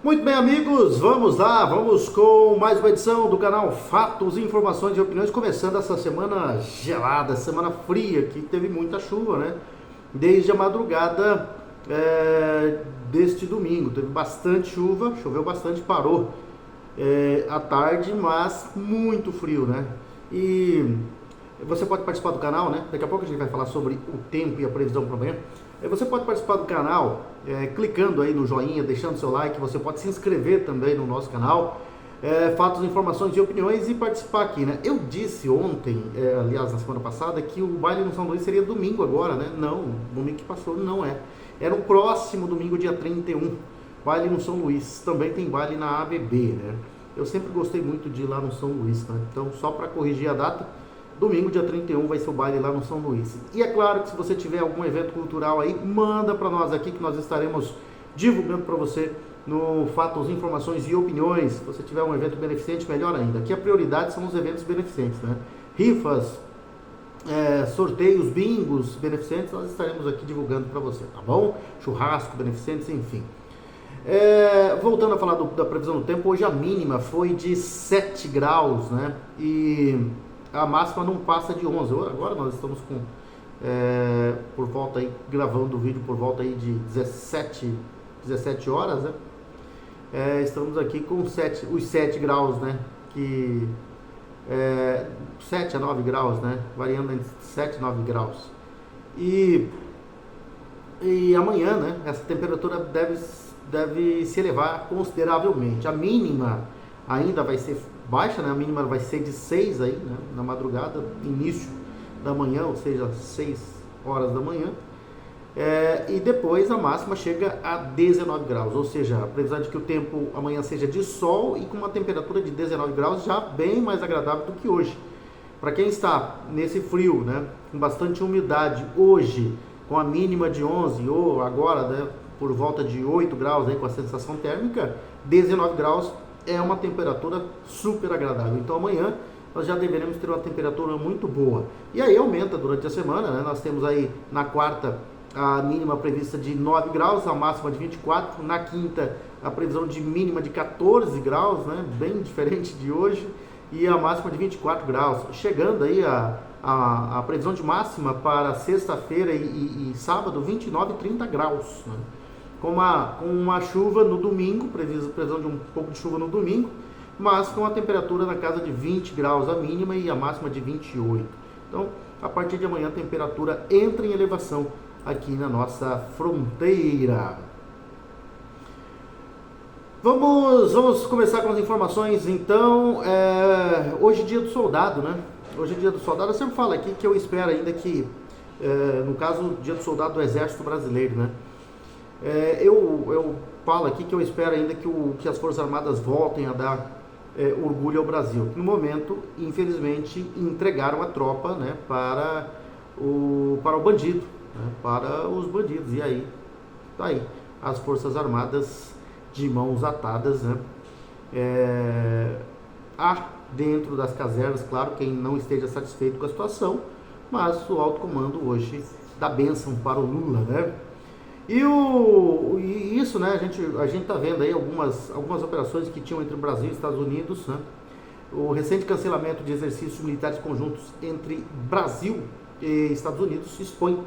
Muito bem, amigos, vamos lá, vamos com mais uma edição do canal Fatos, Informações e Opiniões, começando essa semana gelada, semana fria, que teve muita chuva, né? Desde a madrugada deste domingo, teve bastante chuva, choveu bastante, parou à tarde, mas muito frio, né? E você pode participar do canal, né? Daqui a pouco a gente vai falar sobre o tempo e a previsão para amanhã. Você pode participar do canal clicando aí no joinha, deixando seu like. Você pode se inscrever também no nosso canal. Fatos, informações e opiniões e participar aqui, né? Eu disse ontem, aliás, na semana passada, que o baile no São Luís seria domingo agora, né? Não, domingo que passou não é. Era o próximo domingo, dia 31. Baile no São Luís. Também tem baile na ABB, né? Eu sempre gostei muito de ir lá no São Luís, né? Então, só para corrigir a data, domingo, dia 31, vai ser o baile lá no São Luís. E é claro que se você tiver algum evento cultural aí, manda para nós aqui que nós estaremos divulgando para você no Fatos, Informações e Opiniões. Se você tiver um evento beneficente, melhor ainda. Aqui a prioridade são os eventos beneficentes, né? Rifas, sorteios, bingos beneficentes, nós estaremos aqui divulgando para você, tá bom? Churrasco, beneficentes, enfim. Voltando a falar da previsão do tempo, hoje a mínima foi de 7 graus, né? E a máxima não passa de 11. Agora nós estamos com, por volta aí, gravando o vídeo por volta aí de 17 horas, né? Estamos aqui com os 7 graus, né? Que 7 a 9 graus, né? Variando entre 7 e 9 graus. E amanhã, né? Essa temperatura deve se elevar consideravelmente. A mínima ainda vai ser baixa, né? A mínima vai ser de 6 aí, né? Na madrugada, início da manhã, ou seja, 6 horas da manhã. E depois a máxima chega a 19 graus, ou seja, a previsão de que o tempo amanhã seja de sol e com uma temperatura de 19 graus, já bem mais agradável do que hoje. Para quem está nesse frio, né, com bastante umidade, hoje com a mínima de 11 ou agora, né, por volta de 8 graus aí, com a sensação térmica, 19 graus é uma temperatura super agradável. Então amanhã nós já deveremos ter uma temperatura muito boa. E aí aumenta durante a semana, né? Nós temos aí na quarta a mínima prevista de 9 graus, a máxima de 24. Na quinta a previsão de mínima de 14 graus, né? Bem diferente de hoje. E a máxima de 24 graus. Chegando aí a previsão de máxima para sexta-feira e sábado, 29 e 30 graus, né? Com uma chuva no domingo, previsão de um pouco de chuva no domingo, mas com a temperatura na casa de 20 graus a mínima e a máxima de 28. Então, a partir de amanhã a temperatura entra em elevação aqui na nossa fronteira. Vamos começar com as informações, então. Hoje é dia do soldado, né? Hoje é dia do soldado. Eu sempre falo aqui que eu espero ainda que, no caso, dia do soldado do Exército Brasileiro, né? Eu falo aqui que eu espero ainda que as Forças Armadas voltem a dar orgulho ao Brasil. No momento, infelizmente, entregaram a tropa, né, para o bandido, né, para os bandidos. E aí, tá aí, as Forças Armadas de mãos atadas, né? Há dentro das casernas, claro, quem não esteja satisfeito com a situação, mas o alto comando hoje dá bênção para o Lula, né? E isso, né, a gente tá vendo aí algumas operações que tinham entre o Brasil e Estados Unidos, né? O recente cancelamento de exercícios militares conjuntos entre Brasil e Estados Unidos expõe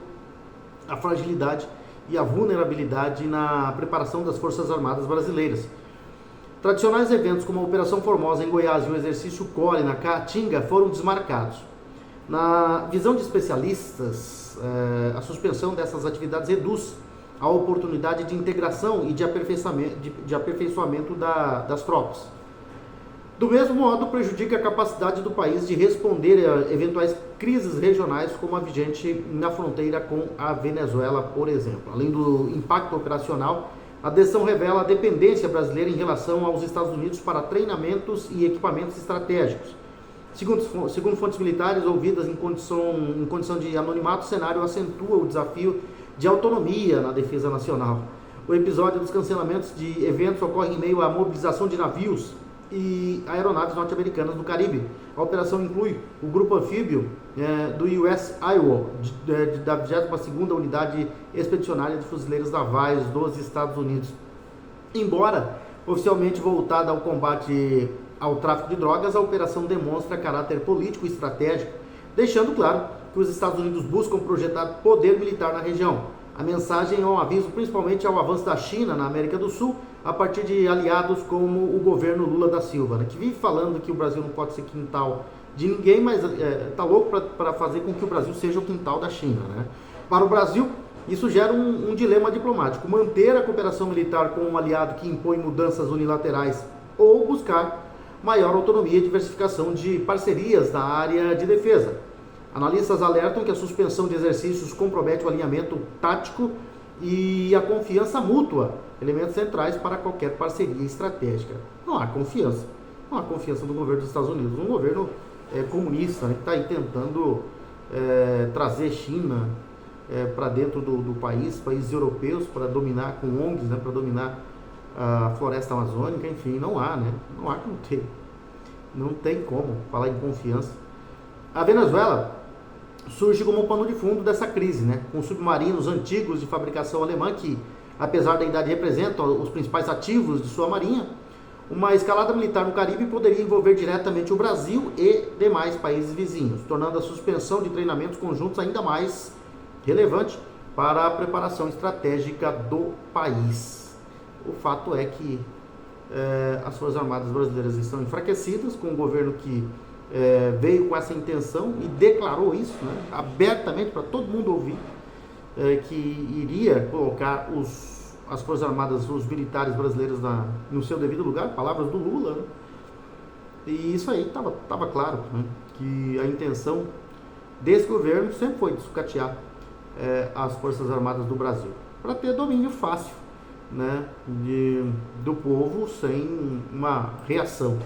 a fragilidade e a vulnerabilidade na preparação das Forças Armadas brasileiras. Tradicionais eventos como a Operação Formosa em Goiás e o exercício Core na Caatinga foram desmarcados. Na visão de especialistas, a suspensão dessas atividades reduz a oportunidade de integração e de aperfeiçoamento das tropas. Do mesmo modo, prejudica a capacidade do país de responder a eventuais crises regionais, como a vigente na fronteira com a Venezuela, por exemplo. Além do impacto operacional, a decisão revela a dependência brasileira em relação aos Estados Unidos para treinamentos e equipamentos estratégicos. Segundo fontes militares ouvidas em condição de anonimato, o cenário acentua o desafio de autonomia na defesa nacional. O episódio dos cancelamentos de eventos ocorre em meio à mobilização de navios e aeronaves norte-americanas no Caribe. A operação inclui o grupo anfíbio do US Iowa, da 22ª Unidade Expedicionária de Fuzileiros Navais dos Estados Unidos. Embora Oficialmente voltada ao combate ao tráfico de drogas, a operação demonstra caráter político e estratégico, deixando claro que os Estados Unidos buscam projetar poder militar na região. A mensagem é um aviso principalmente ao avanço da China na América do Sul, a partir de aliados como o governo Lula da Silva, né, que vive falando que o Brasil não pode ser quintal de ninguém, mas está louco para fazer com que o Brasil seja o quintal da China. Né? Para o Brasil, isso gera um dilema diplomático: manter a cooperação militar com um aliado que impõe mudanças unilaterais ou buscar maior autonomia e diversificação de parcerias na área de defesa. Analistas alertam que a suspensão de exercícios compromete o alinhamento tático e a confiança mútua, elementos centrais para qualquer parceria estratégica. Não há confiança do governo dos Estados Unidos, um governo comunista, né, que está aí tentando trazer China para dentro do países europeus, para dominar com ONGs, né, para dominar a floresta amazônica, enfim, não há como ter. Não tem como falar em confiança. A Venezuela surge como um pano de fundo dessa crise, né? Com submarinos antigos de fabricação alemã que, apesar da idade, representam os principais ativos de sua marinha. Uma escalada militar no Caribe poderia envolver diretamente o Brasil e demais países vizinhos, tornando a suspensão de treinamentos conjuntos ainda mais relevante para a preparação estratégica do país. O fato é que as Forças Armadas brasileiras estão enfraquecidas, com um governo que veio com essa intenção e declarou isso, né, abertamente para todo mundo ouvir, que iria colocar as Forças Armadas, os militares brasileiros no seu devido lugar, palavras do Lula, né? E isso aí estava claro, né, que a intenção desse governo sempre foi de sucatear as Forças Armadas do Brasil, para ter domínio fácil, né, do povo sem uma reação.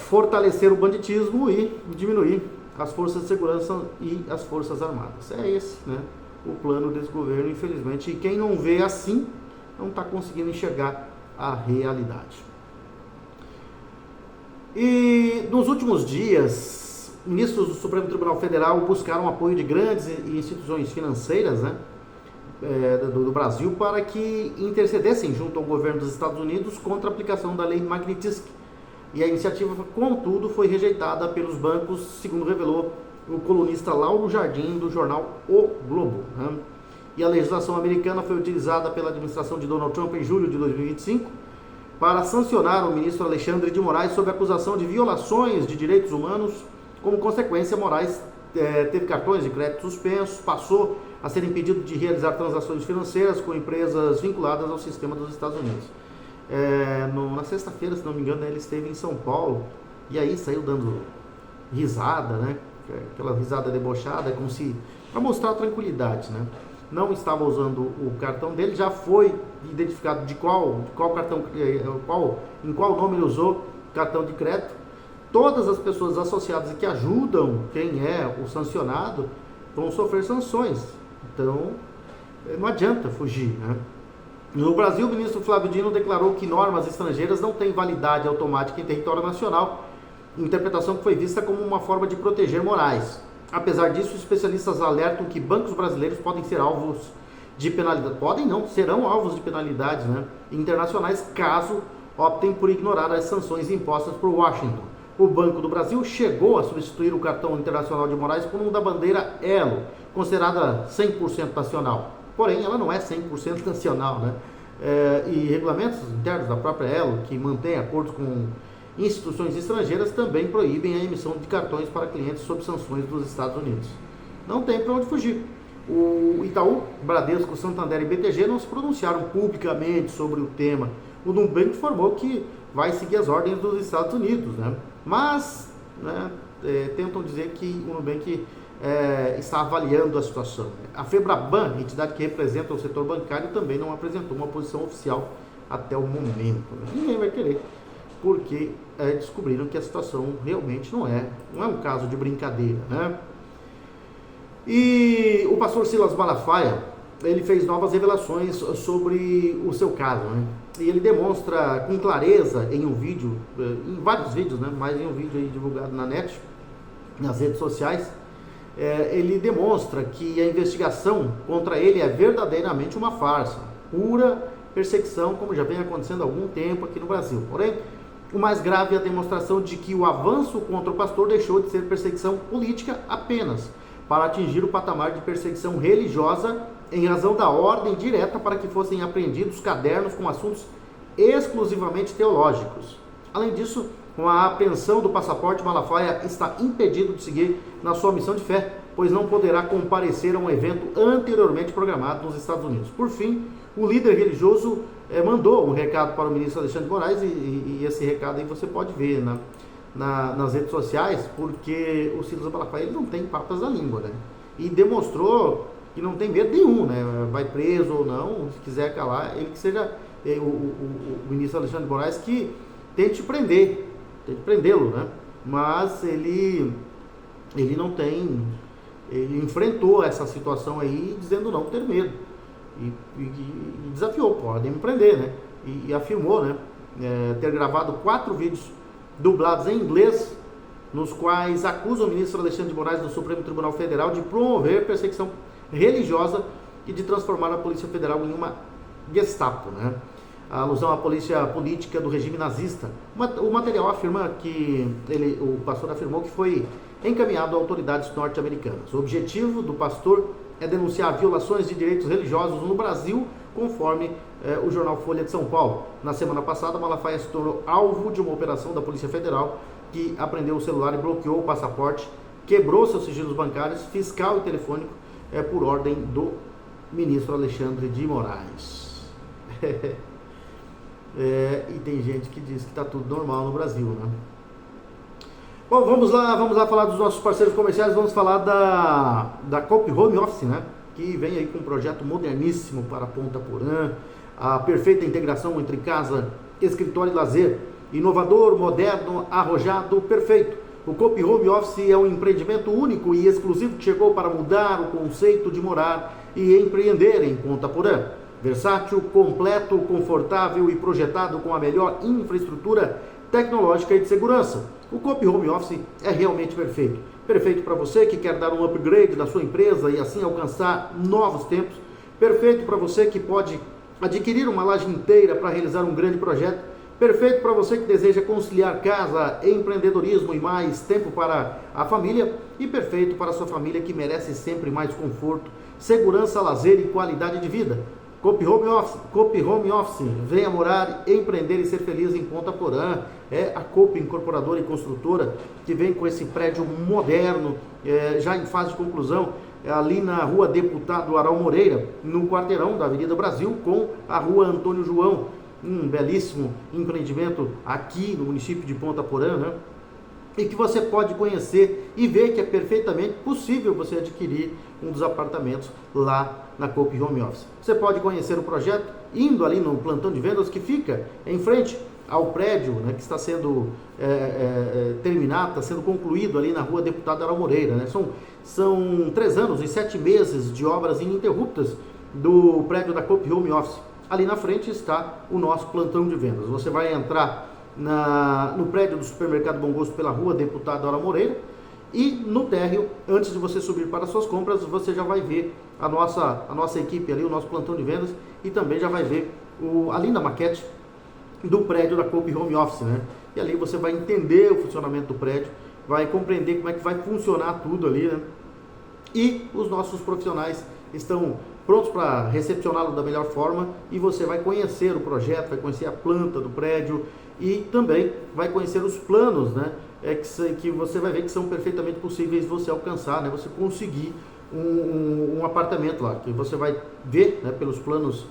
Fortalecer o banditismo e diminuir as forças de segurança e as forças armadas. É esse, né, o plano desse governo, infelizmente. E quem não vê assim, não está conseguindo enxergar a realidade. E nos últimos dias, ministros do Supremo Tribunal Federal buscaram apoio de grandes instituições financeiras, né, do Brasil, para que intercedessem junto ao governo dos Estados Unidos contra a aplicação da lei Magnitsky. E a iniciativa, contudo, foi rejeitada pelos bancos, segundo revelou o colunista Lauro Jardim, do jornal O Globo. Né? E a legislação americana foi utilizada pela administração de Donald Trump em julho de 2025 para sancionar o ministro Alexandre de Moraes sob acusação de violações de direitos humanos. Como consequência, Moraes teve cartões de crédito suspensos, passou a ser impedido de realizar transações financeiras com empresas vinculadas ao sistema dos Estados Unidos. Na sexta-feira, se não me engano, ele esteve em São Paulo e aí saiu dando risada, né? Aquela risada debochada, como se para mostrar tranquilidade, né? Não estava usando o cartão dele, já foi identificado de qual cartão, em qual nome ele usou cartão de crédito. Todas as pessoas associadas que ajudam quem é o sancionado vão sofrer sanções. Então, não adianta fugir, né? No Brasil, o ministro Flávio Dino declarou que normas estrangeiras não têm validade automática em território nacional, interpretação que foi vista como uma forma de proteger Moraes. Apesar disso, especialistas alertam que bancos brasileiros podem ser alvos de penalidade, serão alvos de penalidades, né, internacionais caso optem por ignorar as sanções impostas por Washington. O Banco do Brasil chegou a substituir o cartão internacional de Moraes por um da bandeira Elo, considerada 100% nacional. Porém, ela não é 100% nacional, né? E regulamentos internos da própria Elo, que mantém acordos com instituições estrangeiras, também proíbem a emissão de cartões para clientes sob sanções dos Estados Unidos. Não tem para onde fugir. O Itaú, Bradesco, Santander e BTG não se pronunciaram publicamente sobre o tema. O Nubank informou que vai seguir as ordens dos Estados Unidos, né? Mas, né, tentam dizer que o Nubank está avaliando a situação. A Febraban, entidade que representa o setor bancário, também não apresentou uma posição oficial até o momento. Né? Ninguém vai querer, porque descobriram que a situação realmente não é um caso de brincadeira, né? E o pastor Silas Malafaia, ele fez novas revelações sobre o seu caso, né? E ele demonstra com clareza em um vídeo, em vários vídeos, né? Mas em um vídeo aí divulgado na net, nas redes sociais, ele demonstra que a investigação contra ele é verdadeiramente uma farsa, pura perseguição, como já vem acontecendo há algum tempo aqui no Brasil. Porém, o mais grave é a demonstração de que o avanço contra o pastor deixou de ser perseguição política apenas, para atingir o patamar de perseguição religiosa em razão da ordem direta para que fossem apreendidos cadernos com assuntos exclusivamente teológicos. Além disso, com a apreensão do passaporte, Malafaia está impedido de seguir na sua missão de fé, pois não poderá comparecer a um evento anteriormente programado nos Estados Unidos. Por fim, o líder religioso mandou um recado para o ministro Alexandre de Moraes, e esse recado aí você pode ver nas redes sociais, porque o Silas Malafaia ele não tem papas na língua, né? E demonstrou que não tem medo nenhum, né? Vai preso ou não, se quiser calar, ele que seja o ministro Alexandre de Moraes que tente prendê-lo, né? Mas ele não tem, ele enfrentou essa situação aí dizendo não ter medo e desafiou, podem me prender, né? E afirmou, né? Ter gravado 4 vídeos dublados em inglês, nos quais acusa o ministro Alexandre de Moraes do Supremo Tribunal Federal de promover perseguição religiosa e de transformar a Polícia Federal em uma Gestapo, né? A alusão à polícia política do regime nazista. O material afirma que o pastor afirmou que foi encaminhado a autoridades norte-americanas. O objetivo do pastor é denunciar violações de direitos religiosos no Brasil, conforme o jornal Folha de São Paulo. Na semana passada, Malafaia se tornou alvo de uma operação da Polícia Federal que apreendeu o celular e bloqueou o passaporte, quebrou seus sigilos bancários, fiscal e telefônico, por ordem do ministro Alexandre de Moraes. E tem gente que diz que está tudo normal no Brasil, né? Bom, vamos lá falar dos nossos parceiros comerciais. Vamos falar da Coop Home Office, né? Que vem aí com um projeto moderníssimo para Ponta Porã, a perfeita integração entre casa, escritório e lazer, inovador, moderno, arrojado, perfeito. O Coop Home Office é um empreendimento único e exclusivo que chegou para mudar o conceito de morar e empreender em Ponta Porã. Versátil, completo, confortável e projetado com a melhor infraestrutura tecnológica e de segurança. O Coop Home Office é realmente perfeito. Perfeito para você que quer dar um upgrade na sua empresa e assim alcançar novos tempos. Perfeito para você que pode adquirir uma laje inteira para realizar um grande projeto. Perfeito para você que deseja conciliar casa, empreendedorismo e mais tempo para a família. E perfeito para a sua família que merece sempre mais conforto, segurança, lazer e qualidade de vida. Coop Home Office, venha morar, empreender e ser feliz em Ponta Porã. É a Coop Incorporadora e Construtora que vem com esse prédio moderno, já em fase de conclusão, ali na Rua Deputado Aral Moreira, no quarteirão da Avenida Brasil, com a Rua Antônio João. Um belíssimo empreendimento aqui no município de Ponta Porã, né? E que você pode conhecer e ver que é perfeitamente possível você adquirir um dos apartamentos lá na Coop Home Office. Você pode conhecer o projeto indo ali no plantão de vendas que fica em frente ao prédio, né, que está sendo terminado, está sendo concluído ali na Rua Deputado Aral Moreira, né? São 3 anos e 7 meses de obras ininterruptas do prédio da Coop Home Office. Ali na frente está o nosso plantão de vendas. Você vai entrar no prédio do Supermercado Bom Gosto pela Rua Deputado Aral Moreira e no térreo, antes de você subir para suas compras, você já vai ver a nossa equipe ali, o nosso plantão de vendas, e também já vai ver a linda maquete do prédio da Coop Home Office, né? E ali você vai entender o funcionamento do prédio, vai compreender como é que vai funcionar tudo ali, né? E os nossos profissionais estão prontos para recepcioná-lo da melhor forma, e você vai conhecer o projeto, vai conhecer a planta do prédio e também vai conhecer os planos, né? Que você vai ver que são perfeitamente possíveis você alcançar, né? Você conseguir um apartamento lá, que você vai ver, né, pelos planos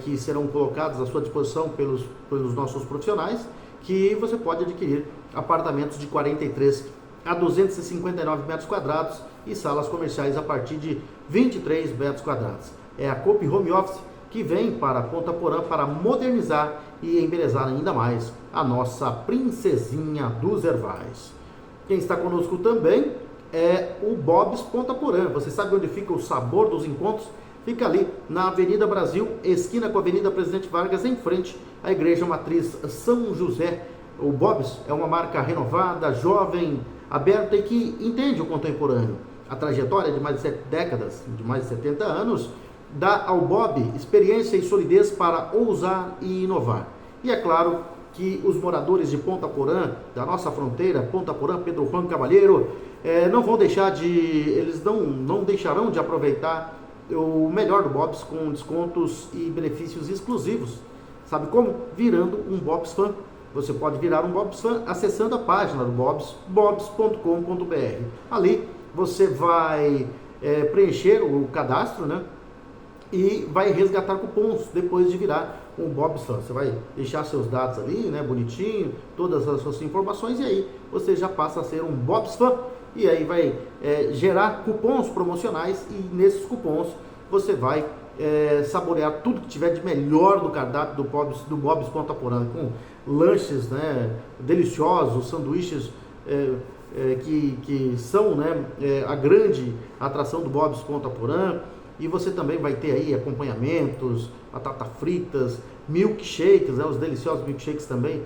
que serão colocados à sua disposição pelos nossos profissionais, que você pode adquirir apartamentos de 43 a 259 metros quadrados e salas comerciais a partir de 23 metros quadrados. É a Coop Home Office que vem para Ponta Porã para modernizar e embelezar ainda mais a nossa princesinha dos Ervais. Quem está conosco também é o Bob's Ponta Porã. Você sabe onde fica o sabor dos encontros? Fica ali na Avenida Brasil, esquina com a Avenida Presidente Vargas, em frente à Igreja Matriz São José. O Bob's é uma marca renovada, jovem, aberta e que entende o contemporâneo. A trajetória de mais de 7 décadas, de mais de 70 anos, dá ao Bob experiência e solidez para ousar e inovar. E é claro que os moradores de Ponta Porã, da nossa fronteira, Ponta Porã, Pedro Juan Cavalheiro, eles não deixarão de aproveitar o melhor do Bob's com descontos e benefícios exclusivos. Sabe como? Virando um Bob's Fan. Você pode virar um Bob's Fan acessando a página do Bob's, bobs.com.br. Ali você vai preencher o cadastro, né? E vai resgatar cupons depois de virar um Bob's Fan. Você vai deixar seus dados ali, né, bonitinho, todas as suas informações, e aí você já passa a ser um Bob's Fan. E aí vai gerar cupons promocionais, e nesses cupons você vai saborear tudo que tiver de melhor do cardápio do Bob's Ponta Porã, com lanches, né, deliciosos, sanduíches que são, né, a grande atração do Bob's Ponta Porã. E você também vai ter aí acompanhamentos, batatas fritas, milkshakes, né, os deliciosos milkshakes também,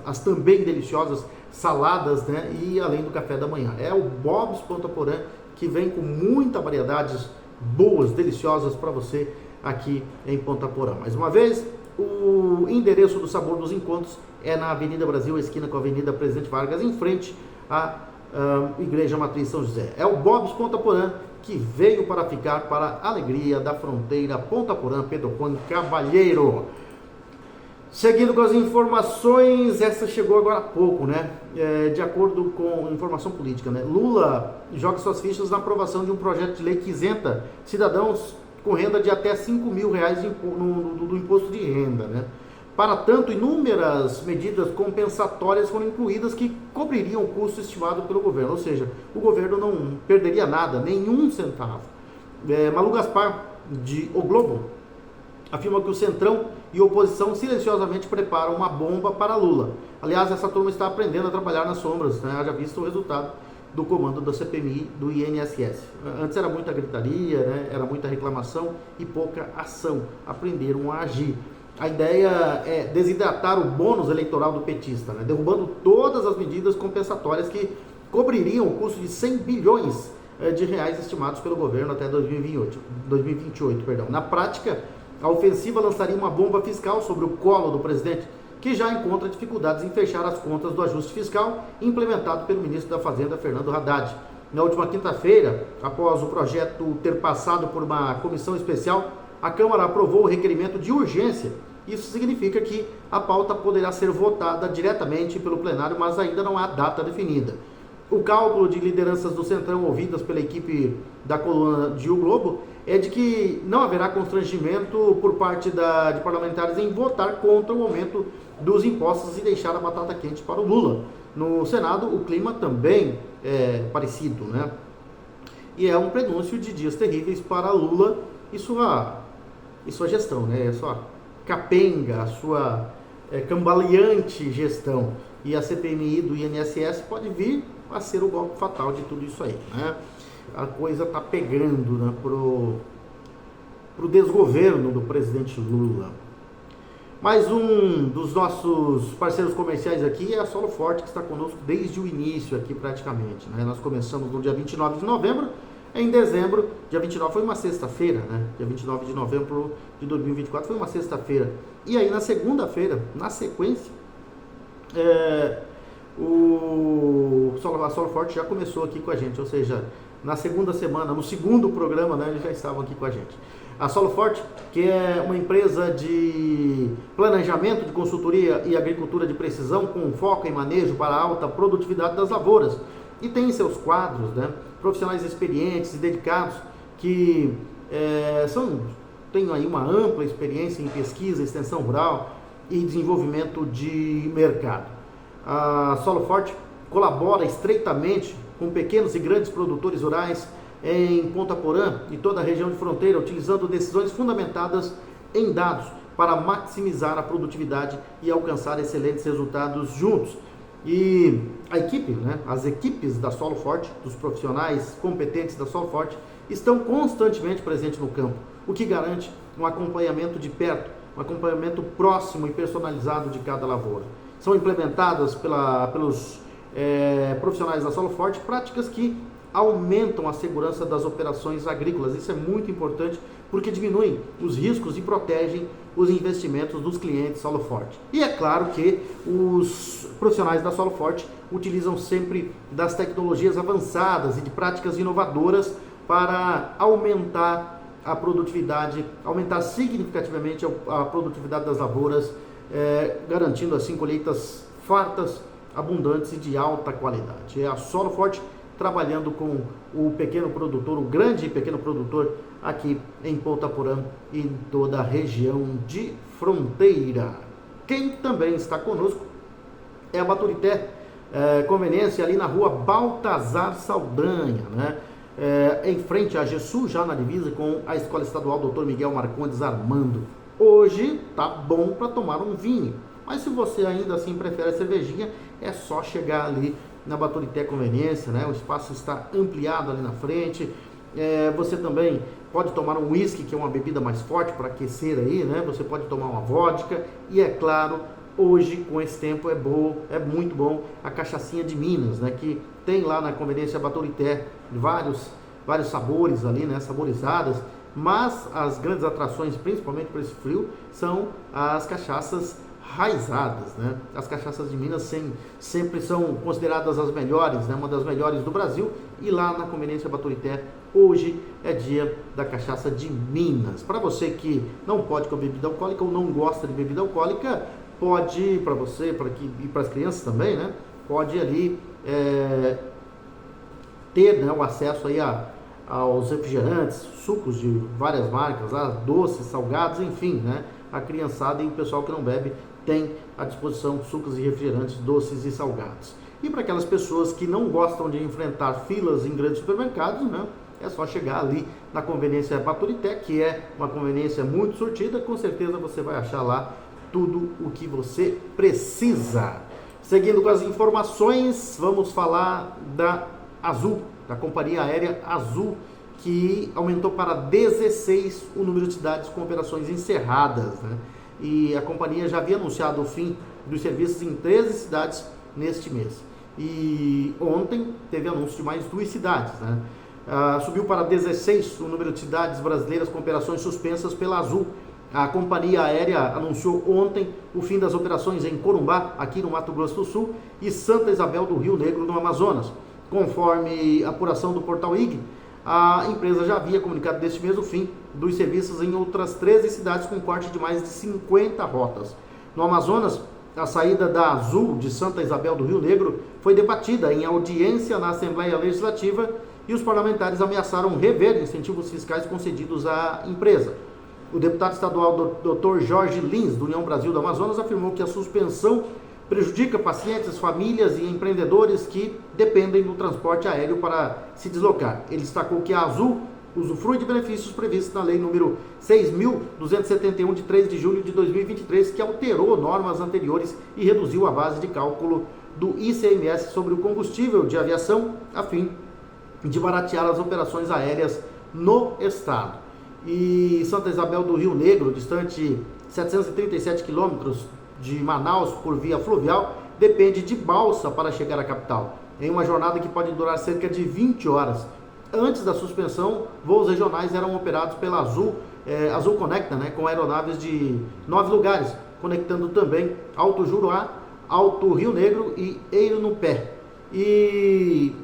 as também deliciosas saladas, né, e além do café da manhã. É o Bob's Ponta Porã, que vem com muitas variedades boas, deliciosas para você aqui em Ponta Porã. Mais uma vez, o endereço do Sabor dos Encontros é na Avenida Brasil, esquina com a Avenida Presidente Vargas, em frente à Igreja Matriz São José. É o Bob's Ponta Porã, que veio para ficar, para a alegria da fronteira Ponta Porã, Pedro Juan Cavalheiro. Seguindo com as informações, essa chegou agora há pouco, né? De acordo com informação política, né? Lula joga suas fichas na aprovação de um projeto de lei que isenta cidadãos com renda de até R$5 mil do imposto de renda, né? Para tanto, inúmeras medidas compensatórias foram incluídas que cobririam o custo estimado pelo governo, ou seja, o governo não perderia nada, nenhum centavo. Malu Gaspar, de O Globo, afirma que o Centrão e a oposição silenciosamente preparam uma bomba para Lula. Aliás, essa turma está aprendendo a trabalhar nas sombras, né? Haja visto o resultado do comando da CPMI do INSS. Antes era muita gritaria, né? Era muita reclamação e pouca ação. Aprenderam a agir. A ideia é desidratar o bônus eleitoral do petista, né? Derrubando todas as medidas compensatórias que cobririam o custo de 100 bilhões de reais estimados pelo governo até 2028. Na prática, a ofensiva lançaria uma bomba fiscal sobre o colo do presidente, que já encontra dificuldades em fechar as contas do ajuste fiscal implementado pelo ministro da Fazenda, Fernando Haddad. Na última quinta-feira, após o projeto ter passado por uma comissão especial, a Câmara aprovou o requerimento de urgência. Isso significa que a pauta poderá ser votada diretamente pelo plenário, mas ainda não há data definida. O cálculo de lideranças do Centrão ouvidas pela equipe da coluna de O Globo é de que não haverá constrangimento por parte de parlamentares em votar contra o aumento dos impostos e deixar a batata quente para o Lula. No Senado, o clima também é parecido, né? E é um prenúncio de dias terríveis para Lula e sua gestão, né? A sua capenga, a sua cambaleante gestão. E a CPMI do INSS pode vir a ser o golpe fatal de tudo isso aí, né? A coisa está pegando, né, pro desgoverno do presidente Lula. Mais um dos nossos parceiros comerciais aqui é a Solo Forte, que está conosco desde o início aqui praticamente, né? Nós começamos no dia 29 de novembro, em dezembro, dia 29 foi uma sexta-feira, né? Dia 29 de novembro de 2024 foi uma sexta-feira. E aí na segunda-feira, na sequência, a Solo Forte já começou aqui com a gente, ou seja, na segunda semana, no segundo programa, né, eles já estavam aqui com a gente. A Solo Forte, que é uma empresa de planejamento, de consultoria e agricultura de precisão, com foco em manejo para a alta produtividade das lavouras. E tem em seus quadros, né, profissionais experientes e dedicados que têm aí uma ampla experiência em pesquisa, extensão rural e desenvolvimento de mercado. A Solo Forte colabora estreitamente com pequenos e grandes produtores rurais em Ponta Porã e toda a região de fronteira, utilizando decisões fundamentadas em dados para maximizar a produtividade e alcançar excelentes resultados juntos. E a equipe, né, as equipes da Solo Forte, dos profissionais competentes da Solo Forte, estão constantemente presentes no campo, o que garante um acompanhamento de perto, um acompanhamento próximo e personalizado de cada lavoura. São implementadas pelos profissionais da Solo Forte práticas que aumentam a segurança das operações agrícolas. Isso é muito importante porque diminuem os riscos e protegem os investimentos dos clientes Solo Forte. E é claro que os profissionais da Solo Forte utilizam sempre das tecnologias avançadas e de práticas inovadoras para aumentar a produtividade, aumentar significativamente a produtividade das lavouras, garantindo assim colheitas fartas, abundantes e de alta qualidade. É a Solo Forte trabalhando com o pequeno produtor, o grande e pequeno produtor aqui em Ponta Porã e em toda a região de fronteira. Quem também está conosco é a Baturité Conveniência, ali na rua Baltazar Saldanha, né? Em frente à GESU, já na divisa com a Escola Estadual Dr. Miguel Marcondes Armando. Hoje tá bom para tomar um vinho, mas se você ainda assim prefere a cervejinha, é só chegar ali na Baturité Conveniência, né? O espaço está ampliado ali na frente. Você também pode tomar um whisky, que é uma bebida mais forte para aquecer aí, né? Você pode tomar uma vodka e, é claro, hoje com esse tempo é muito bom a cachaçinha de Minas, né? Que tem lá na Conveniência Baturité vários sabores ali, né? Saborizadas, mas as grandes atrações, principalmente para esse frio, são as cachaças raizadas, né? As cachaças de Minas sempre são consideradas as melhores, né? Uma das melhores do Brasil, e lá na Conveniência Baturité hoje é dia da cachaça de Minas. Para você que não pode comer bebida alcoólica ou não gosta de bebida alcoólica, pode, para você, e para as crianças também, né? Pode ali ter, né, o acesso aí aos refrigerantes, sucos de várias marcas, doces, salgados, enfim, né? A criançada e o pessoal que não bebe tem à disposição sucos e refrigerantes doces e salgados. E para aquelas pessoas que não gostam de enfrentar filas em grandes supermercados, né, é só chegar ali na Conveniência Baturité, que é uma conveniência muito sortida. Com certeza você vai achar lá tudo o que você precisa. Seguindo com as informações, vamos falar da Azul, da Companhia Aérea Azul, que aumentou para 16 o número de cidades com operações encerradas, né? E a companhia já havia anunciado o fim dos serviços em 13 cidades neste mês. E ontem teve anúncio de mais 2 cidades, né? Subiu para 16 o número de cidades brasileiras com operações suspensas pela Azul. A companhia aérea anunciou ontem o fim das operações em Corumbá, aqui no Mato Grosso do Sul, e Santa Isabel do Rio Negro, no Amazonas. Conforme a apuração do portal IG, a empresa já havia comunicado deste mês o fim dos serviços em outras 13 cidades com corte de mais de 50 rotas. No Amazonas, a saída da Azul de Santa Isabel do Rio Negro foi debatida em audiência na Assembleia Legislativa e os parlamentares ameaçaram rever incentivos fiscais concedidos à empresa. O deputado estadual Dr. Jorge Lins, do União Brasil do Amazonas, afirmou que a suspensão prejudica pacientes, famílias e empreendedores que dependem do transporte aéreo para se deslocar. Ele destacou que a Azul usufrui de benefícios previstos na Lei número 6.271, de 3 de julho de 2023, que alterou normas anteriores e reduziu a base de cálculo do ICMS sobre o combustível de aviação, a fim de baratear as operações aéreas no estado. E Santa Isabel do Rio Negro, distante 737 quilômetros de Manaus por via fluvial, depende de balsa para chegar à capital, em uma jornada que pode durar cerca de 20 horas. Antes da suspensão, voos regionais eram operados pela Azul, Azul Conecta, né, com aeronaves de 9 lugares, conectando também Alto Juruá, Alto Rio Negro e Eiro no Pé. E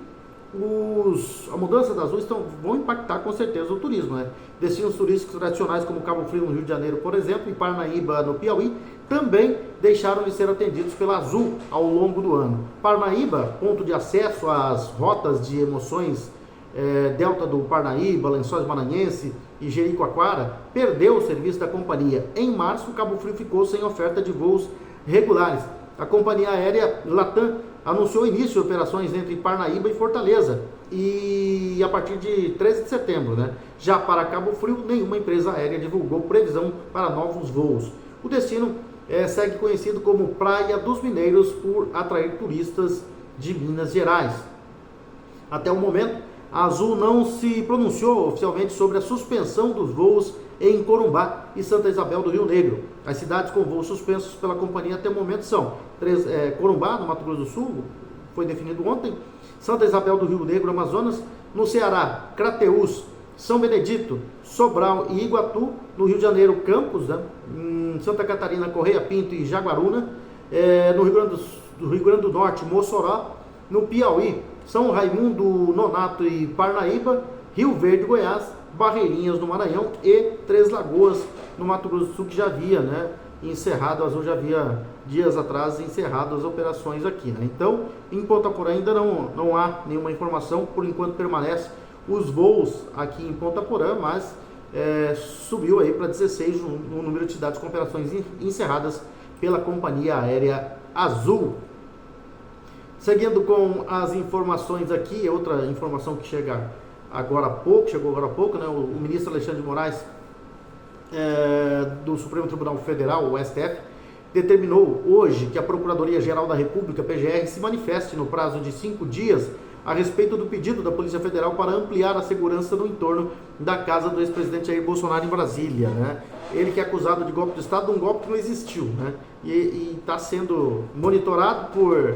a mudança da Azul vão impactar com certeza o turismo, né? Destinos turísticos tradicionais como Cabo Frio no Rio de Janeiro, por exemplo, e Parnaíba no Piauí, também deixaram de ser atendidos pela Azul ao longo do ano. Parnaíba, ponto de acesso às rotas de emoções Delta do Parnaíba, Lençóis Maranhense e Jericoacoara, perdeu o serviço da companhia. Em março, Cabo Frio ficou sem oferta de voos regulares. A companhia aérea Latam anunciou o início de operações entre Parnaíba e Fortaleza, e a partir de 13 de setembro, né? Já para Cabo Frio, nenhuma empresa aérea divulgou previsão para novos voos. O destino segue conhecido como Praia dos Mineiros por atrair turistas de Minas Gerais. Até o momento, a Azul não se pronunciou oficialmente sobre a suspensão dos voos em Corumbá e Santa Isabel do Rio Negro. As cidades com voos suspensos pela companhia até o momento são Corumbá, no Mato Grosso do Sul, foi definido ontem, Santa Isabel do Rio Negro, Amazonas, No Ceará, Crateús, São Benedito, Sobral e Iguatu. No Rio de Janeiro, Campos, né? Em Santa Catarina, Correia Pinto e Jaguaruna. No Rio Grande do Norte, Mossoró. No Piauí, São Raimundo, Nonato e Parnaíba. Rio Verde, Goiás, Barreirinhas no Maranhão e Três Lagoas no Mato Grosso do Sul, que já havia, né, encerrado, a Azul já havia dias atrás encerrado as operações aqui, né? Então, em Ponta Porã ainda não há nenhuma informação, por enquanto permanece os voos aqui em Ponta Porã, mas subiu aí para 16 o número de cidades com operações encerradas pela Companhia Aérea Azul. Seguindo com as informações aqui, outra informação que chegou agora há pouco, né? O ministro Alexandre de Moraes, do Supremo Tribunal Federal, o STF, determinou hoje que a Procuradoria-Geral da República, PGR, se manifeste no prazo de 5 dias a respeito do pedido da Polícia Federal para ampliar a segurança no entorno da casa do ex-presidente Jair Bolsonaro em Brasília, né? Ele que é acusado de golpe de Estado, um golpe que não existiu, né? E está sendo monitorado por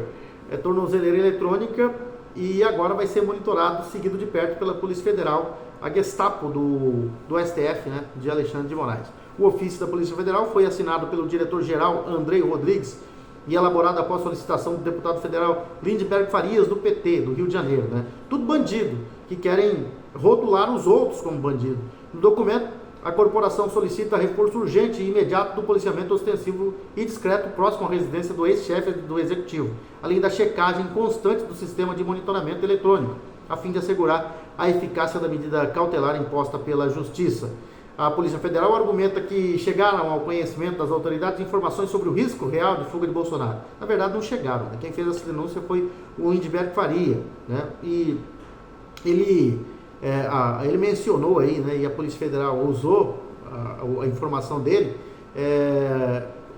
tornozeleira eletrônica e agora vai ser monitorado, seguido de perto pela Polícia Federal, a Gestapo do STF, né, de Alexandre de Moraes. O ofício da Polícia Federal foi assinado pelo diretor-geral Andrei Rodrigues e elaborado após solicitação do deputado federal Lindbergh Farias, do PT, do Rio de Janeiro, né? Tudo bandido, que querem rotular os outros como bandido. No documento, a corporação solicita reforço urgente e imediato do policiamento ostensivo e discreto próximo à residência do ex-chefe do Executivo, além da checagem constante do sistema de monitoramento eletrônico, a fim de assegurar a eficácia da medida cautelar imposta pela Justiça. A Polícia Federal argumenta que chegaram ao conhecimento das autoridades informações sobre o risco real de fuga de Bolsonaro. Na verdade, não chegaram, né? Quem fez essa denúncia foi o Lindbergh Faria, né? E ele mencionou aí, né, e a Polícia Federal usou a informação dele,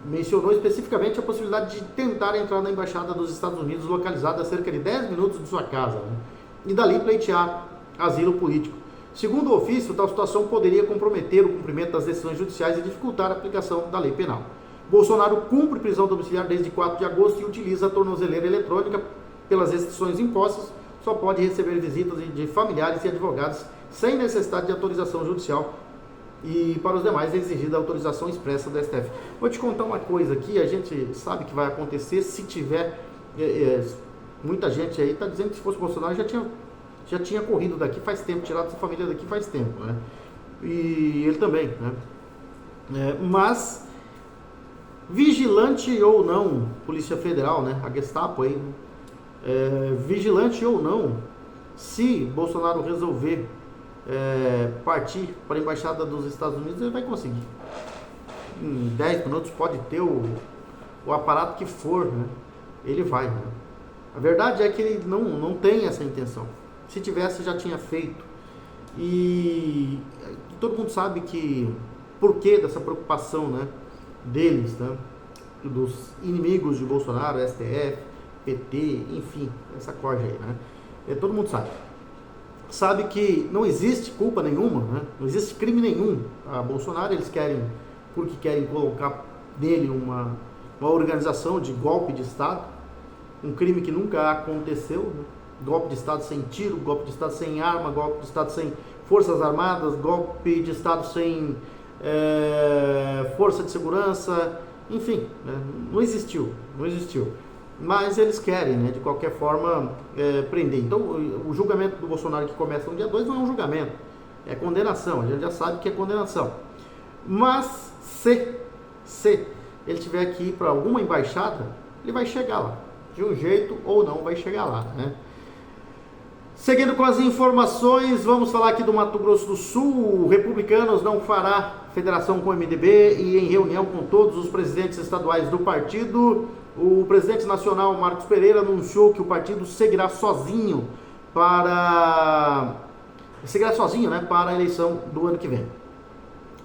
mencionou especificamente a possibilidade de tentar entrar na Embaixada dos Estados Unidos, localizada a cerca de 10 minutos de sua casa, né, e dali pleitear asilo político. Segundo o ofício, tal situação poderia comprometer o cumprimento das decisões judiciais e dificultar a aplicação da lei penal. Bolsonaro cumpre prisão domiciliar desde 4 de agosto e utiliza a tornozeleira eletrônica. Pelas restrições impostas, só pode receber visitas de familiares e advogados sem necessidade de autorização judicial, e para os demais é exigida a autorização expressa do STF. Vou te contar uma coisa aqui, a gente sabe que vai acontecer se tiver, muita gente aí está dizendo que se fosse Bolsonaro já tinha corrido daqui faz tempo, tirado sua família daqui faz tempo, né? E ele também, né? Mas, vigilante ou não, Polícia Federal, né? A Gestapo aí, vigilante ou não, se Bolsonaro resolver partir para a Embaixada dos Estados Unidos, ele vai conseguir. Em 10 minutos pode ter o aparato que for, né? Ele vai, né? A verdade é que ele não tem essa intenção. Se tivesse, já tinha feito. E todo mundo sabe que por que dessa preocupação, né, deles, né, dos inimigos de Bolsonaro, STF, PT, enfim, essa corja aí, né? Todo mundo sabe que não existe culpa nenhuma, né? Não existe crime nenhum a Bolsonaro. Eles querem colocar nele uma organização de golpe de Estado, um crime que nunca aconteceu, né? Golpe de Estado sem tiro, golpe de Estado sem arma, golpe de Estado sem forças armadas, golpe de Estado sem força de segurança, enfim, né? Não existiu. Mas eles querem, né, de qualquer forma, prender. Então, o julgamento do Bolsonaro que começa no dia 2 não é um julgamento, é condenação, a gente já sabe que é condenação. Mas, se ele tiver que ir para alguma embaixada, ele vai chegar lá, de um jeito ou não vai chegar lá, né? Seguindo com as informações, vamos falar aqui do Mato Grosso do Sul. O Republicanos não fará federação com o MDB e em reunião com todos os presidentes estaduais do partido, o presidente nacional Marcos Pereira anunciou que o partido seguirá sozinho, né, para a eleição do ano que vem.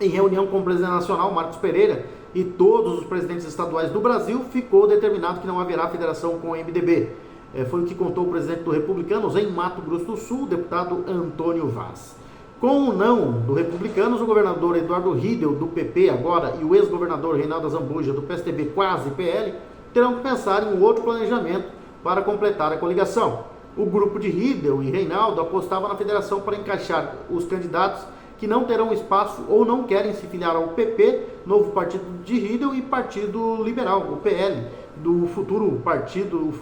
Em reunião com o presidente nacional Marcos Pereira e todos os presidentes estaduais do Brasil, ficou determinado que não haverá federação com o MDB. Foi o que contou o presidente do Republicanos em Mato Grosso do Sul, o deputado Antônio Vaz. Com o não do Republicanos, o governador Eduardo Riedel, do PP agora, e o ex-governador Reinaldo Azambuja, do PSDB, quase PL, terão que pensar em um outro planejamento para completar a coligação. O grupo de Riedel e Reinaldo apostava na federação para encaixar os candidatos que não terão espaço ou não querem se filiar ao PP, novo partido de Riedel, e Partido Liberal, o PL, do futuro partido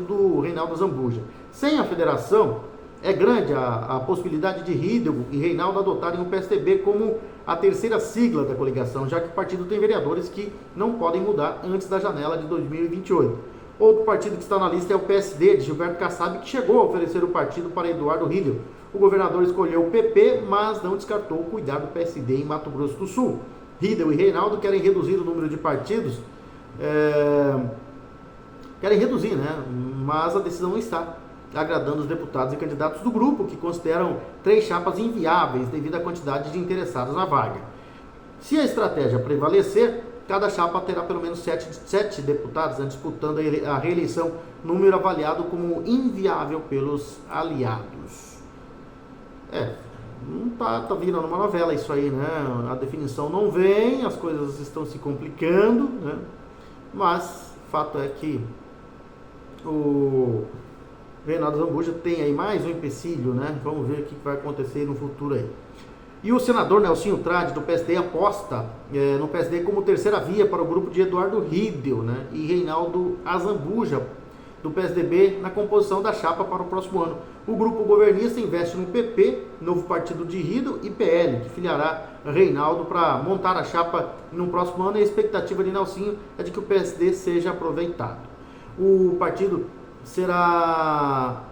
do Reinaldo Azambuja. Sem a federação, é grande a possibilidade de Riedel e Reinaldo adotarem o PSDB como a terceira sigla da coligação, já que o partido tem vereadores que não podem mudar antes da janela de 2028. Outro partido que está na lista é o PSD, de Gilberto Kassab, que chegou a oferecer o partido para Eduardo Riedel. O governador escolheu o PP, mas não descartou cuidar do PSD em Mato Grosso do Sul. Riedel e Reinaldo querem reduzir o número de partidos, mas a decisão não está agradando os deputados e candidatos do grupo, que consideram 3 chapas inviáveis devido à quantidade de interessados na vaga. Se a estratégia prevalecer, cada chapa terá pelo menos 7 deputados, disputando a reeleição, número avaliado como inviável pelos aliados. Não tá virando uma novela isso aí, né? A definição não vem, as coisas estão se complicando, né? Mas fato é que o Reinaldo Azambuja tem aí mais um empecilho, né? Vamos ver o que vai acontecer no futuro aí. E o senador Nelsinho Trade, do PSD, aposta no PSD como terceira via para o grupo de Eduardo Riedel, né? E Reinaldo Azambuja, do PSDB, na composição da chapa para o próximo ano. O grupo governista investe no PP, novo partido de Riedel, e PL, que filiará Reinaldo para montar a chapa no próximo ano, e a expectativa de Nelsinho é de que o PSD seja aproveitado. O partido será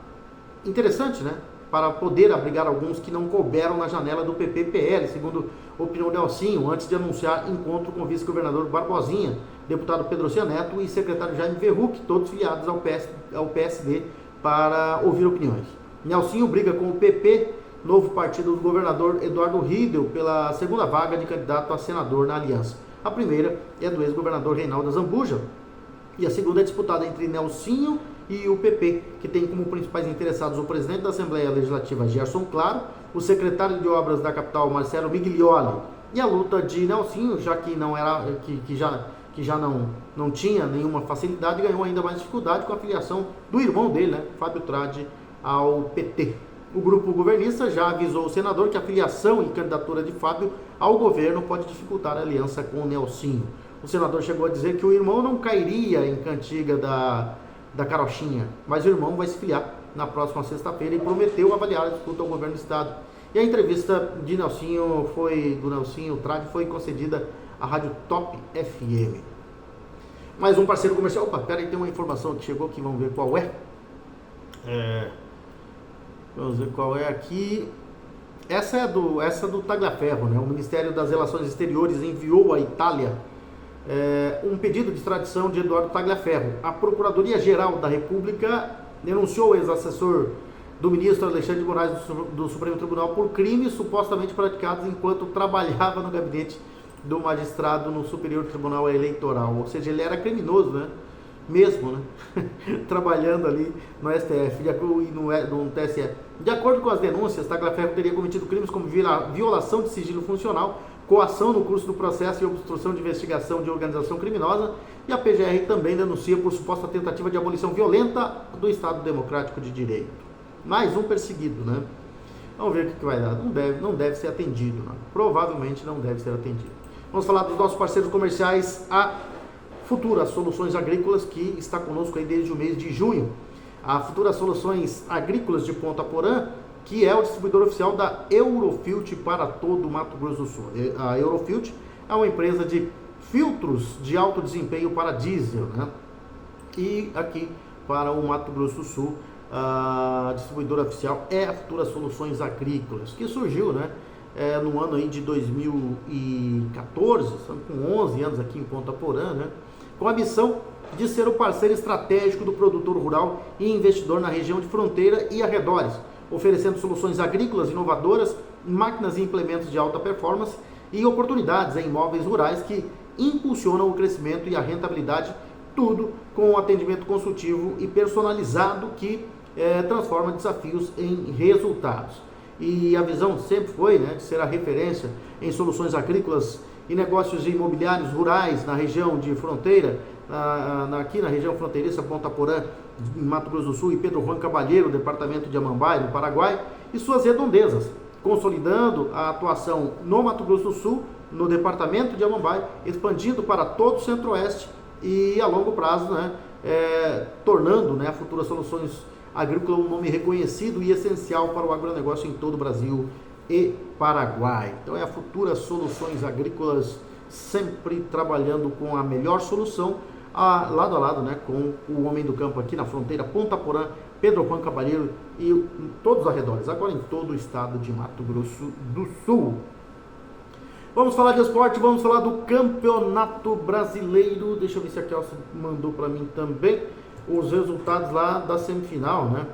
interessante, né, para poder abrigar alguns que não couberam na janela do PP-PL, segundo a opinião de Nelsinho, antes de anunciar encontro com o vice-governador Barbosinha, deputado Pedro Cianeto e secretário Jaime Verruc, todos filiados ao PSD, para ouvir opiniões. Nelsinho briga com o PP, novo partido do governador Eduardo Riedel, pela segunda vaga de candidato a senador na aliança. A primeira é do ex-governador Reinaldo Azambuja, e a segunda é disputada entre Nelsinho e o PP, que tem como principais interessados o presidente da Assembleia Legislativa, Gerson Claro, o secretário de Obras da capital, Marcelo Miglioli, e a luta de Nelsinho, já que já não tinha nenhuma facilidade, ganhou ainda mais dificuldade com a filiação do irmão dele, né, Fábio Trade, ao PT. O grupo governista já avisou o senador que a filiação e candidatura de Fábio ao governo pode dificultar a aliança com o Nelsinho. O senador chegou a dizer que o irmão não cairia em cantiga da carochinha, mas o irmão vai se filiar na próxima sexta-feira e prometeu avaliar a disputa ao governo do estado. E a entrevista de do Nelsinho Trade foi concedida à Rádio Top FM. Mais um parceiro comercial. Opa, peraí, tem uma informação que chegou aqui, vamos ver qual é. Vamos ver qual é aqui. Essa é do Tagliaferro, né? O Ministério das Relações Exteriores enviou à Itália um pedido de extradição de Eduardo Tagliaferro. A Procuradoria-Geral da República denunciou o ex-assessor do ministro Alexandre de Moraes do Supremo Tribunal por crimes supostamente praticados enquanto trabalhava no gabinete do magistrado no Superior Tribunal Eleitoral. Ou seja, ele era criminoso, né? Mesmo, né? Trabalhando ali no STF e no TSE. De acordo com as denúncias, Tagliaferro teria cometido crimes como violação de sigilo funcional, coação no curso do processo e obstrução de investigação de organização criminosa, e a PGR também denuncia por suposta tentativa de abolição violenta do Estado Democrático de Direito. Mais um perseguido, né? Vamos ver o que vai dar. Não deve ser atendido, né? Provavelmente não deve ser atendido. Vamos falar dos nossos parceiros comerciais, a Futura Soluções Agrícolas, que está conosco aí desde o mês de junho. A Futura Soluções Agrícolas de Ponta Porã, que é o distribuidor oficial da Eurofilt para todo o Mato Grosso do Sul. A Eurofilt é uma empresa de filtros de alto desempenho para diesel, né? E aqui para o Mato Grosso do Sul, a distribuidora oficial é a Futura Soluções Agrícolas, que surgiu, né, no ano aí de 2014, estamos com 11 anos aqui em Ponta Porã, né, com a missão de ser o parceiro estratégico do produtor rural e investidor na região de fronteira e arredores, oferecendo soluções agrícolas inovadoras, máquinas e implementos de alta performance e oportunidades em imóveis rurais que impulsionam o crescimento e a rentabilidade, tudo com um atendimento consultivo e personalizado que transforma desafios em resultados. E a visão sempre foi, né, de ser a referência em soluções agrícolas e negócios imobiliários rurais na região de fronteira, aqui na região fronteiriça Ponta Porã, em Mato Grosso do Sul, e Pedro Juan Cabalheiro, departamento de Amambai, no Paraguai, e suas redondezas, consolidando a atuação no Mato Grosso do Sul, no departamento de Amambai, expandindo para todo o Centro-Oeste e a longo prazo, né, tornando, né, a Futura Soluções Agrícola um nome reconhecido e essencial para o agronegócio em todo o Brasil e Paraguai. Então é a Futura Soluções Agrícolas, sempre trabalhando com a melhor solução, lado a lado, né, com o homem do campo aqui na fronteira, Ponta Porã, Pedro Juan Cabalheiro e todos os arredores, agora em todo o estado de Mato Grosso do Sul. Vamos falar de esporte, vamos falar do Campeonato Brasileiro. Deixa eu ver se a Kelsa mandou para mim também os resultados lá da semifinal, né,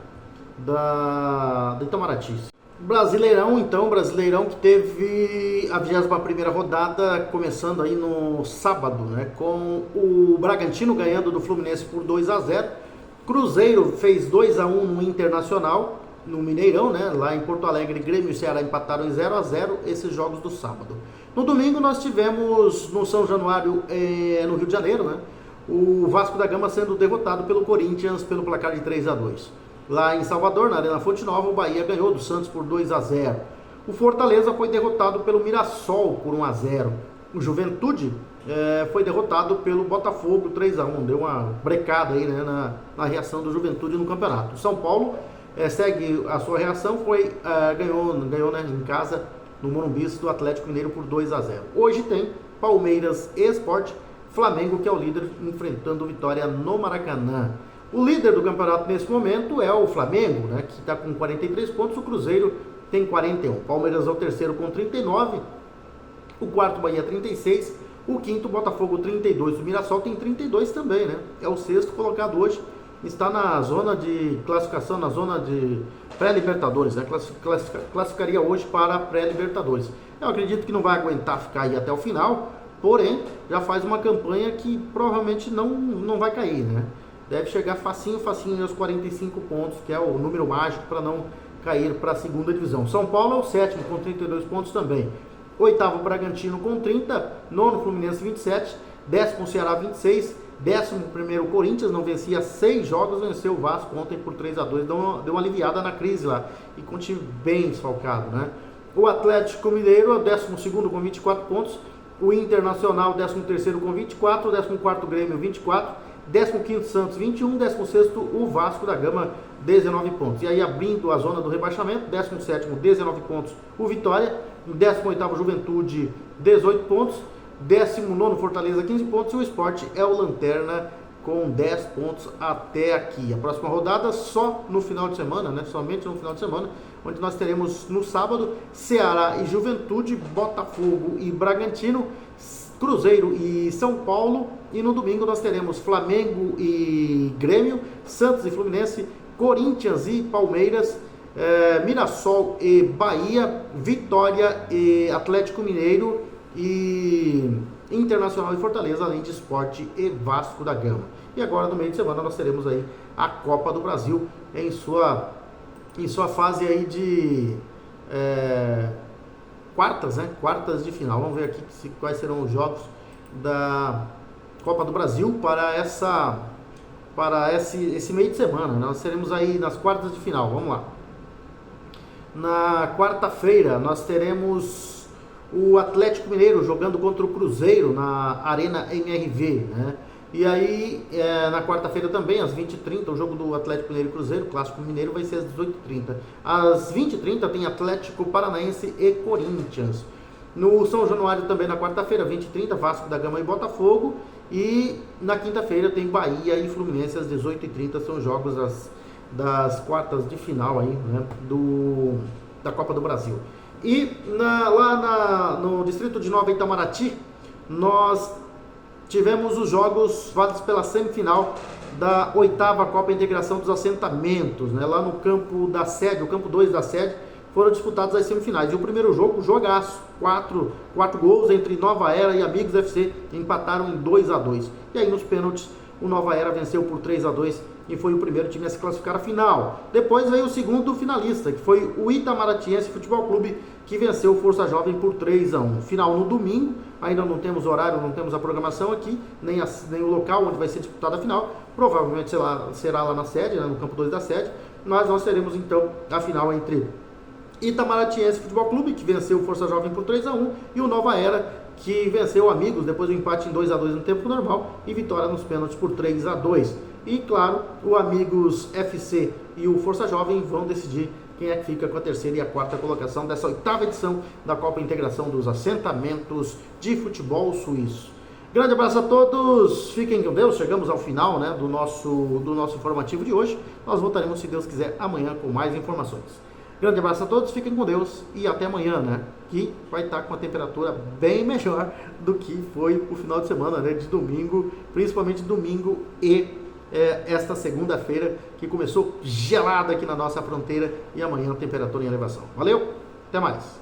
da Itamaraty. Brasileirão, então, Brasileirão que teve a 21ª rodada começando aí no sábado, né, com o Bragantino ganhando do Fluminense por 2-0. Cruzeiro fez 2-1 no Internacional, no Mineirão, né, lá em Porto Alegre. Grêmio e Ceará empataram em 0-0, esses jogos do sábado. No domingo nós tivemos no São Januário, no Rio de Janeiro, né, o Vasco da Gama sendo derrotado pelo Corinthians pelo placar de 3-2. Lá em Salvador, na Arena Fonte Nova, o Bahia ganhou do Santos por 2-0. O Fortaleza foi derrotado pelo Mirassol por 1-0. O Juventude foi derrotado pelo Botafogo 3-1. Deu uma brecada aí, né, na reação do Juventude no campeonato. O São Paulo segue a sua reação, ganhou, né, em casa no Morumbi do Atlético Mineiro por 2-0. Hoje tem Palmeiras e Sport, Flamengo, que é o líder, enfrentando Vitória no Maracanã. O líder do campeonato nesse momento é o Flamengo, né, que está com 43 pontos, o Cruzeiro tem 41. Palmeiras é o terceiro com 39, o quarto Bahia 36, o quinto Botafogo 32, o Mirassol tem 32 também, né, é o sexto colocado hoje, está na zona de classificação, na zona de pré-libertadores, né, classificaria hoje para pré-libertadores. Eu acredito que não vai aguentar ficar aí até o final, porém já faz uma campanha que provavelmente não vai cair, né. Deve chegar facinho aos 45 pontos, que é o número mágico para não cair para a segunda divisão. São Paulo é o sétimo com 32 pontos também. Oitavo Bragantino com 30, nono Fluminense 27, décimo Ceará 26, décimo primeiro Corinthians, não vencia 6 jogos, venceu o Vasco ontem por 3-2, deu uma aliviada na crise lá, e com um time bem desfalcado, né? O Atlético Mineiro é o 12º com 24 pontos, o Internacional 13º com 24, 14º Grêmio 24, 15º Santos 21, 16º o Vasco da Gama 19 pontos. E aí abrindo a zona do rebaixamento, 17º 19 pontos o Vitória, 18º Juventude 18 pontos, 19º Fortaleza 15 pontos e o Sport é o lanterna com 10 pontos até aqui. A próxima rodada só no final de semana, né? Somente no final de semana, onde nós teremos no sábado Ceará e Juventude, Botafogo e Bragantino, Cruzeiro e São Paulo, e no domingo nós teremos Flamengo e Grêmio, Santos e Fluminense, Corinthians e Palmeiras, Mirassol e Bahia, Vitória e Atlético Mineiro, e Internacional e Fortaleza, além de Sport e Vasco da Gama. E agora no meio de semana nós teremos aí a Copa do Brasil em sua fase aí de quartas, né? Quartas de final. Vamos ver aqui quais serão os jogos da Copa do Brasil para esse meio de semana. Nós teremos aí nas quartas de final. Vamos lá. Na quarta-feira nós teremos o Atlético Mineiro jogando contra o Cruzeiro na Arena MRV, né? E aí, na quarta-feira também, às 20h30, o jogo do Atlético Mineiro e Cruzeiro, o Clássico Mineiro, vai ser às 18h30. Às 20h30 tem Atlético Paranaense e Corinthians. No São Januário também, na quarta-feira, 20h30, Vasco da Gama e Botafogo. E na quinta-feira tem Bahia e Fluminense, às 18h30, são os jogos das quartas de final aí, né, da Copa do Brasil. E lá no distrito de Nova Itamaraty, nós tivemos os jogos válidos pela semifinal da 8ª Copa Integração dos Assentamentos, né? Lá no campo da sede, o campo 2 da sede, foram disputados as semifinais. E o primeiro jogo, jogaço, 4 gols entre Nova Era e Amigos FC, empataram em 2-2. E aí nos pênaltis, o Nova Era venceu por 3-2 e foi o primeiro time a se classificar à final. Depois veio o segundo finalista, que foi o Itamaratiense Futebol Clube, que venceu o Força Jovem por 3-1. Final no domingo, ainda não temos horário, não temos a programação aqui, nem o local onde vai ser disputada a final. Provavelmente será lá na sede, né, no campo 2 da sede, mas nós teremos então a final entre Itamaratiense Futebol Clube, que venceu o Força Jovem por 3-1, e o Nova Era, que venceu o Amigos depois do empate em 2-2 no tempo normal e vitória nos pênaltis por 3-2. E claro, o Amigos FC e o Força Jovem vão decidir quem é que fica com a terceira e a quarta colocação dessa 8ª edição da Copa Integração dos Assentamentos de Futebol Suíço. Grande abraço a todos, fiquem com Deus, chegamos ao final, né, do nosso informativo de hoje. Nós voltaremos, se Deus quiser, amanhã com mais informações. Grande abraço a todos, fiquem com Deus e até amanhã, né? Que vai estar com a temperatura bem melhor do que foi o final de semana, né? De domingo, principalmente domingo e esta segunda-feira, que começou gelada aqui na nossa fronteira, e amanhã a temperatura em elevação. Valeu, até mais!